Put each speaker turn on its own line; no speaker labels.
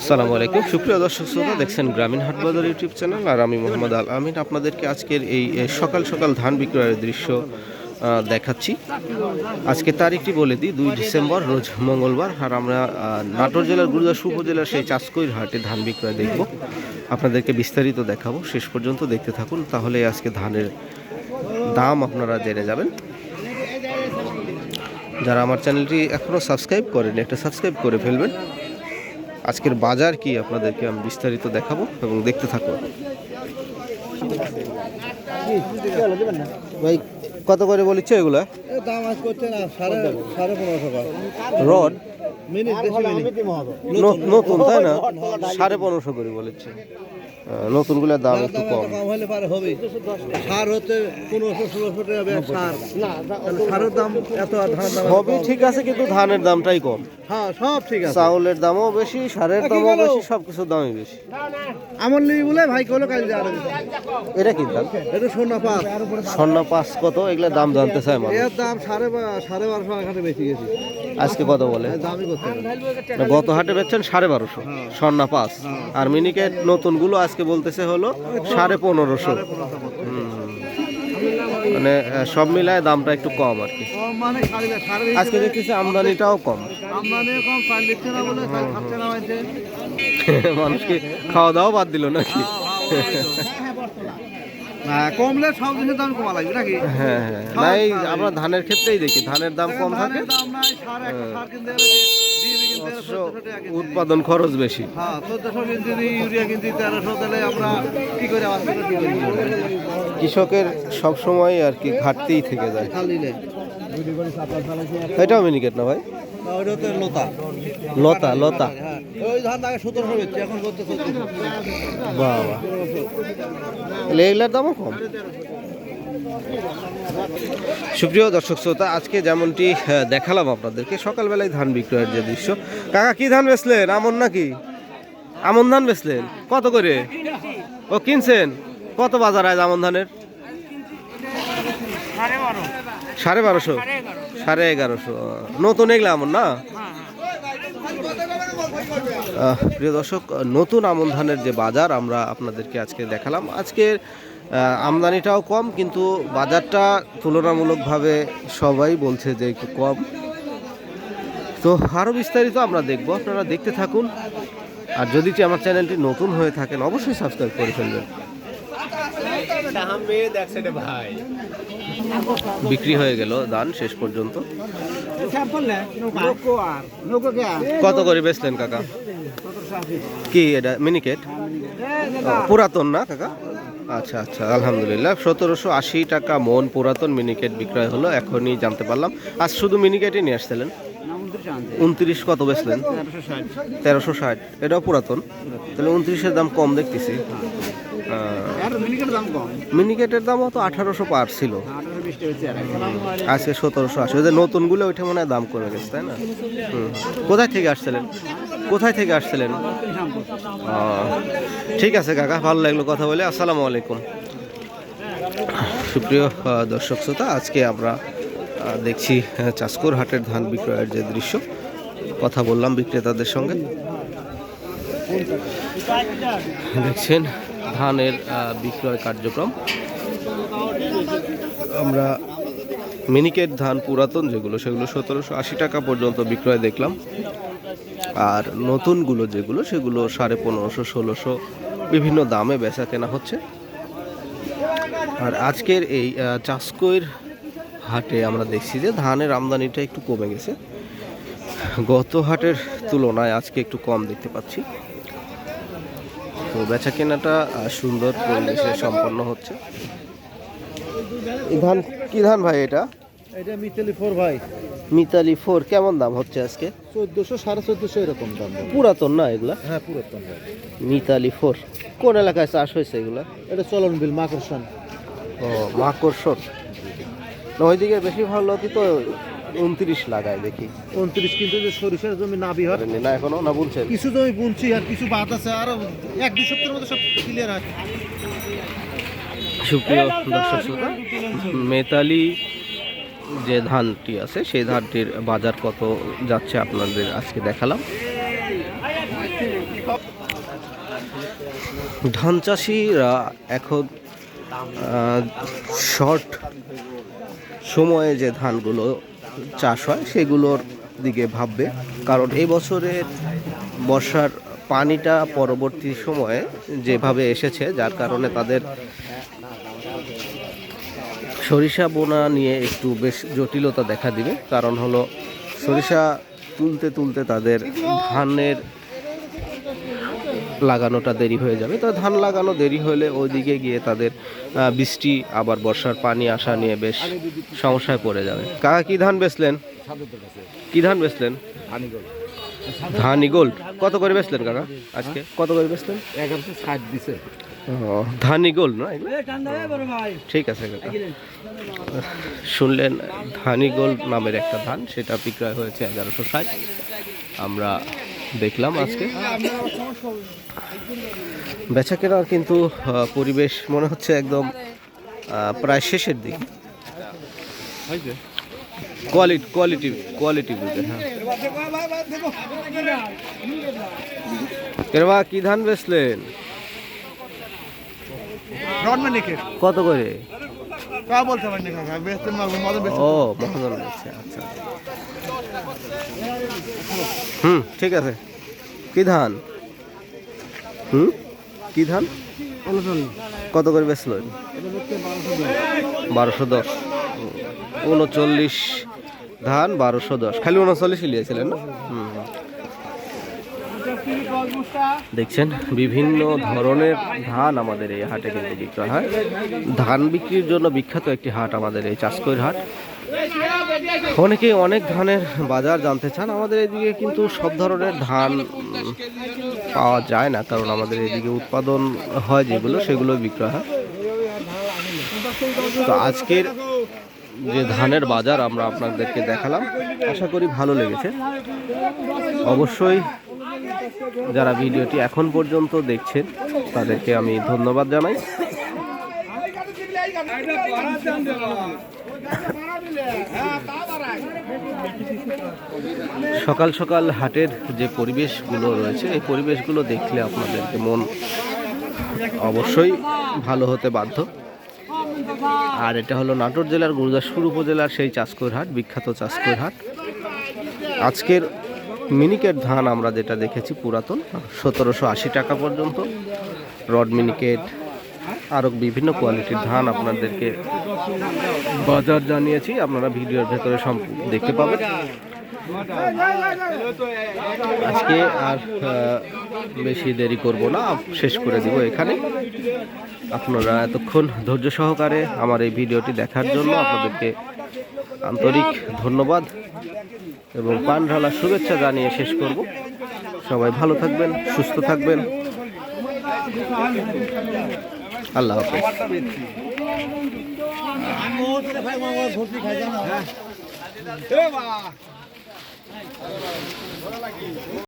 আসসালামু আলাইকুম সুপ্রিয় দর্শক শ্রোতা, দেখছেন গ্রামীণ হাট বাজার ইউটিউব চ্যানেল। আর আমি মোহাম্মদ আল আমিন আপনাদেরকে আজকের এই সকাল সকাল ধান বিক্রয়ের দৃশ্য দেখাচ্ছি। আজকে তারিখটি বলে দিই, 2 ডিসেম্বর, রোজ মঙ্গলবার। আর আমরা নাটোর জেলার গুরুদাসপুর উপজেলার সেই চাষকৈর হাটে ধান বিক্রয় দেখব, আপনাদেরকে বিস্তারিত দেখাবো। শেষ পর্যন্ত দেখতে থাকুন, তাহলে আজকে ধানের দাম আপনারা জেনে যাবেন। যারা আমার চ্যানেলটি এখনও সাবস্ক্রাইব করেন, একটা সাবস্ক্রাইব করে ফেলবেন। আজকের বাজার কি আপনাদেরকে আমি বিস্তারিত দেখাবো এবং দেখতে থাকুন। ভাই কত করে বলেছে এগুলা?
দাম আজ করছে না 15.5 টাকা
রড
মিনিট
নতুন, তাই না? 15.5 করে বলেছে। নতুনগুলোর দাম একটু কম
হলে পারে হবে। সার হতে 1500-1600 টাকা ব্যাগ সার, সারের দাম এত, আর ধানের দাম
হবে ঠিক আছে, কিন্তু ধানের দামটাই কম।
হ্যাঁ সব ঠিক আছে,
চাউলের দামও বেশি, সারের দামও বেশি, সব কিছুর দামই বেশি।
আমার লিবি বলে ভাই কলো কাল যা
এটা কি দাম?
এটা সোনা পাঁচ।
স্বর্ণ 5 কত? এগুলোর দাম জানতে চাই মানুষ।
এর দাম 12.5 এখানে বেশি গেছে।
আজকে কত বলে?
দামই করতে
না, গত হাটে বেচছেন 12.5, স্বর্ণ 5। আর মিনিকেট নতুনগুলো আজকে বলতেছে হলো 1550। মানে সব মিলায় দামটা একটু কম আর কি।
মানে
আজকে দেখতেছি আমদানিটাও কম।
আমদানি কম, চাল দিচ্ছে না বলে চাল খাচ্ছে না হয়েছে।
মানুষকে খাওয়া দাওয়া বাদ দিল নাকি?
কমলে সব জিনিসের দাম কমা লাগবে নাকি?
হ্যাঁ হ্যাঁ, নাই আমরা ধানের ক্ষেত্রেই দেখি ধানের দাম কম থাকে,
দাম নাই, সার কিনতে গেলে
উৎপাদন খরচ বেশি।
হ্যাঁ 1400 কিনতে দিই, ইউরিয়া কিনতে 1300, তাহলে আমরা কি করে আবার
কৃষকের সব সময় আর কি ঘাটতিই থেকে যায়।
খালিলে
এটাও মিনিকেট না ভাই?
ওইটা তো লতা
লতা লতা।
হ্যাঁ, ওই ধান আগে 1700 বেচছে, এখন করতে 1400।
বাবা, তাহলে এগুলার দামও কম। সুপ্রিয় দর্শক শ্রোতা, আজকে যেমনটি দেখালাম আপনাদেরকে সকালবেলায় ধান বিক্রয়ের যে দৃশ্য। কাকা কি ধান বেচলেন? আমন নাকি? আমন ধান বেচলেন কত করে? ও কিনছেন কত বাজার আজ আমন ধানের? 1250, 1150। নতুন এগুলো আমন না? প্রিয় দর্শক, নতুন আমন ধানের যে বাজার আমরা আপনাদেরকে আজকে দেখালাম। আজকের আমদানিটাও কম, কিন্তু বাজারটা তুলনামূলকভাবে সবাই বলছে যে একটু কম। তো আরও বিস্তারিত আমরা দেখব, আপনারা দেখতে থাকুন। আর যদি আমার চ্যানেলটি নতুন হয়ে থাকেন, অবশ্যই সাবস্ক্রাইব করে ফেলবেন। বিক্রি হয়ে গেল ধান শেষ পর্যন্ত। কত করে বেচলেন কাকা? কি এটা মিনিকেট? পুরাতন না কাকা? আচ্ছা আচ্ছা, আলহামদুলিল্লাহ। 1780 টাকা মন পুরাতন মিনিকেট বিক্রয় হলো, এখনই জানতে পারলাম। আজ শুধু মিনিকেটই নিয়ে আসছিলেন? 29 কত বেচলেন? 1360। এটাও পুরাতন, তাহলে 29-এর দাম কম দেখতেছি। মিনিকেটের দামও তো 1800 পার ছিল, আজকে 1780। ওদের নতুনগুলো ওইটা মনে হয় দাম কমে গেছে, তাই না? কোথায় থেকে আসছিলেন? কোথায় থেকে আসছিলেন? ঠিক আছে কাকা, ভালো লাগলো কথা বলে। আসসালামু আলাইকুম। সুপ্রিয় দর্শক শ্রোতা, আজকে আমরা দেখছি চাষকোর হাটের ধান বিক্রয়ের যে দৃশ্য। কথা বললাম বিক্রেতাদের সঙ্গে। দেখছেন ধানের বিক্রয় কার্যক্রম। আমরা মিনিকেট ধান পুরাতন যেগুলো, সেগুলো 1780 টাকা পর্যন্ত বিক্রয় দেখলাম। আর নতুনগুলো যেগুলো, সেগুলো 1550, 1600 বিভিন্ন দামে বেচা কেনা হচ্ছে। আর আজকের এই চাষকৈর হাটে আমরা দেখছি যে ধানের আমদানিটা একটু কমে গেছে, গত হাটের তুলনায় আজকে একটু কম দেখতে পাচ্ছি। তো বেচা কেনাটা সুন্দর পরিবেশে সম্পন্ন হচ্ছে। এই ধান কি ধান ভাই? এটা
মিতালি 4 ভাই।
মিতালি 4 কেমন দাম হচ্ছে আজকে?
1400, 1450 এরকম দাম।
পুরাতন না এগুলা?
হ্যাঁ পুরাতন।
মিতালি 4 কোন এলাকায় চাষ হয়েছে এগুলা?
এটা চলন বিল মাকড়সন।
ও মাকড়সন। ওইদিকে বেশি ভালো কি তো 29 লাগায় দেখি।
29, কিন্তু যে সরিষার জমি না বিহার
না এখনো না বুনছেন?
কিছু জমি বুনছি, আর কিছু বাদ আছে, আর 1-2 সপ্তাহের মধ্যে সব ক্লিয়ার আছে।
সুপ্রিয় দর্শক শ্রোতা, মেতালি যে ধানটি আছে সেই ধানটির বাজার কত যাচ্ছে আপনাদের আজকে দেখালাম। ধান চাষিরা এখন শর্ট সময়ে যে ধানগুলো চাষ হয় সেগুলোর দিকে ভাববে, কারণ এই বছরের বর্ষার পানিটা পরবর্তী সময়ে যেভাবে এসেছে যার কারণে তাদের সরিষা বোনা নিয়ে একটু বেশ জটিলতা দেখা দিবে। কারণ হলো সরিষা তুলতে তুলতে তাদের ধানের লাগানোটা দেরি হয়ে যাবে। তো ধান লাগানো দেরি হলে ওইদিকে গিয়ে তাদের বৃষ্টি আবার বর্ষার পানি আসা নিয়ে বেশ সমস্যায় পড়ে যাবে। কাকা কি ধান বেচলেন? কি ধান বেচলেন? ধানি গোল্ড। কত করে বেচলেন কাকা আজকে? কত করে বেচলেন?
1160 দিছে।
ধানি গোল্ড না? ঠিক আছে কাকা, শুনলেন ধানি গোল্ড নামের একটা ধান, সেটা বিক্রয় হয়েছে 1160। আমরা দেখলাম আজকে বেচা কেনার কিন্তু পরিবেশ মনে হচ্ছে একদম প্রায় শেষের দিকে। কোয়ালিটি বুঝে। হ্যাঁ, এরবা কি ধান বেচলেন? কত করে? ও মহাজন বেচছে, আচ্ছা। ঠিক আছে। কি ধান? কি ধান? কত করে বেচলেন? 1210। 39 ধান 1210। খালি 39 লিয়েছিলেন না? দেখছেন বিভিন্ন ধরনের ধান আমাদের এই হাটে কিন্তু বিক্রয় হয়। ধান বিক্রির জন্য বিখ্যাত একটি হাট আমাদের এই চাষকৈর হাট। অনেকেই অনেক ধানের বাজার জানতে চান। আমাদের এদিকে কিন্তু সব ধরনের ধান পাওয়া যায় না, কারণ আমাদের এদিকে উৎপাদন হয় যেগুলো সেগুলো বিক্রয় হয়। তো আজকের যে ধানের বাজার আমরা আপনাদেরকে দেখালাম, আশা করি ভালো লেগেছে। অবশ্যই যারা ভিডিওটি এখন পর্যন্ত দেখছেন তাদেরকে আমি ধন্যবাদ জানাই। সকাল সকাল হাটের যে পরিবেশগুলো রয়েছে এই পরিবেশগুলো দেখলে আপনাদেরকে মন অবশ্যই ভালো হতে বাধ্য। আর এটা হলো নাটোর জেলার গুরুদাসপুর উপজেলার সেই চাষকৈর হাট, বিখ্যাত চাষকৈর হাট। আজকের মিনিকেট ধান আমরা যেটা দেখেছি পুরাতন 1780 টাকা পর্যন্ত। রড মিনিকেট আরও বিভিন্ন কোয়ালিটির ধান আপনাদেরকে বাজার জানিয়েছি, আপনারা ভিডিওর ভেতরে দেখতে পাবেন। আজকে আর বেশি দেরি করব না, শেষ করে দিব এখানে। আপনারা এতক্ষণ ধৈর্য সহকারে আমার এই ভিডিওটি দেখার জন্য আপনাদেরকে আন্তরিক ধন্যবাদ এবং পান ঢালা শুভেচ্ছা জানিয়ে শেষ করব। সবাই ভালো থাকবেন, সুস্থ থাকবেন। আল্লাহ হাফেজ।